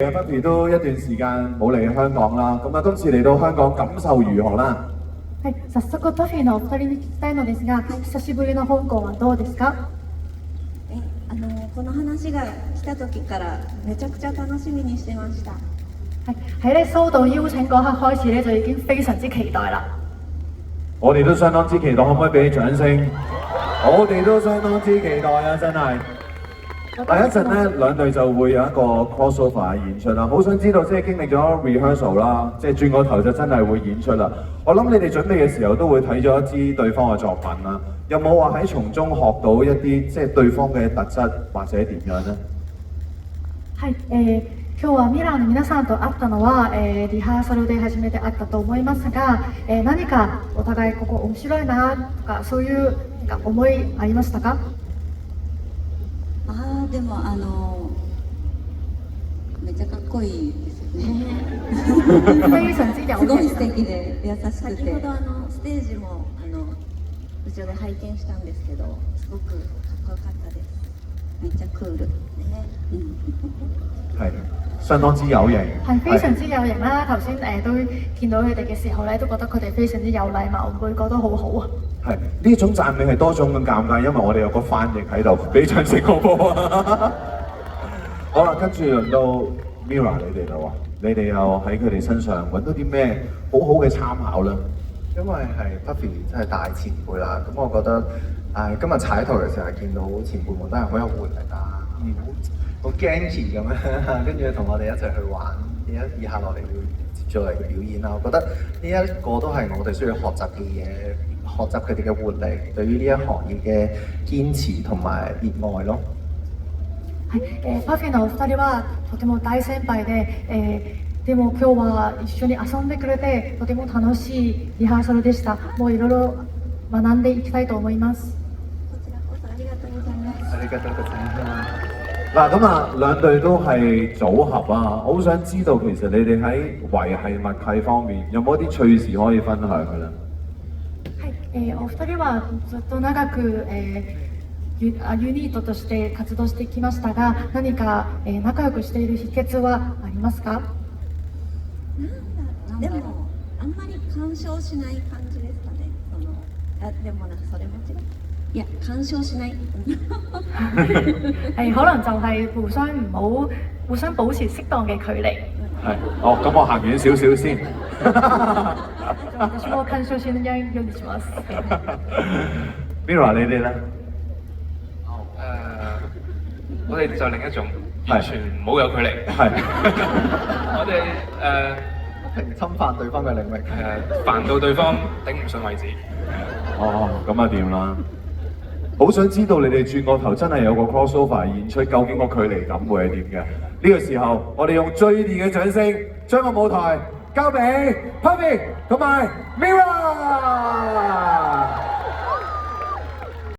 Puppy 都一段時間冇嚟香港啦，咁啊今次嚟到香港感受如何啦？はい、早速トフィーのお二人に聞きたいのですが、久しぶりの香港はどうですか？この話が来た時からめちゃくちゃ楽しみにしてました。喺咧收到邀請嗰刻開始咧，就已經非常之期待啦。我哋都相當之期待，可唔可以俾啲掌聲？我哋都相當之期待啊，真係。嗱一陣咧，兩隊就會有一個 crossover 嘅演出啦。好想知道即係經歷咗 rehearsal 啦，即係轉個頭就真係會演出啦。我諗你哋準備嘅時候都會睇咗一支對方嘅作品啦。有冇話喺從中學到一啲即係對方嘅特質或者點樣呢？はい、今日はミラーの皆さんと会ったのは、リハーサルで初めて会ったと思いますが、何かお互いここ面白いなとかそういうなんか思いありましたか？でもめっちゃかっこいいですよね。非常之有すごい素敵で優しくて、先ほどステージも後ろで拝見したんですけど、すごくかっこよかったです。めっちゃクール。係相當之有型，係非常之有型啦！頭先都見到佢哋嘅時候咧，都覺得佢哋非常之有禮貌，每個都好好啊！係呢種讚美係多種咁尷尬，因為我哋有個翻譯喺度，俾掌聲好唔好啊？好啦，跟住輪到 Mirror 你哋啦喎，你哋又喺佢哋身上揾到啲咩好好嘅參考咧？因為係 Puppy 真係大前輩啦，咁我覺得今日踩台嘅時候見到前輩們都係好有活力啊，好 Genki 咁樣，跟住同我哋一齊去玩，以下落嚟會接住嚟嘅表演啦。我覺得呢一個都係我哋需要學習嘅嘢，學習佢哋嘅活力，對於呢一行業嘅堅持同埋熱愛咯。はい、パフィーのお二人はとても大先輩で、でも今日は一緒に遊んでくれてとても楽しいリハーサルでした。もういろいろ学んでいきたいと思います。こちらこそありがとうございます。ありがとうございます。嗱咁啊，兩隊都係組合啊，我好想知道其實你哋喺維係默契方面有冇一啲趣事可以分享嘅咧？はい、お二人はずっと長く、ユニットとして活動してきましたが、何か、仲良くしている秘訣はありますか？でもあんまり干渉しない感じですかね。でもなんかそれも違う。いや干渉しない。係可能就係互相保持適當嘅距離。係，哦，咁我行遠少少先。私も干渉しないようにします。Mirror 你哋咧？我哋就另一種，完全冇有距離。係，我哋不停侵犯對方嘅領域，煩到對方頂唔順為止。哦，咁啊掂啦。好想知道你哋轉個頭真係有個 crossover 演出，究竟個距離感會係點嘅？呢個時候，我哋用最熱嘅掌聲，將個舞台交俾 Puppy 同埋 Mirror。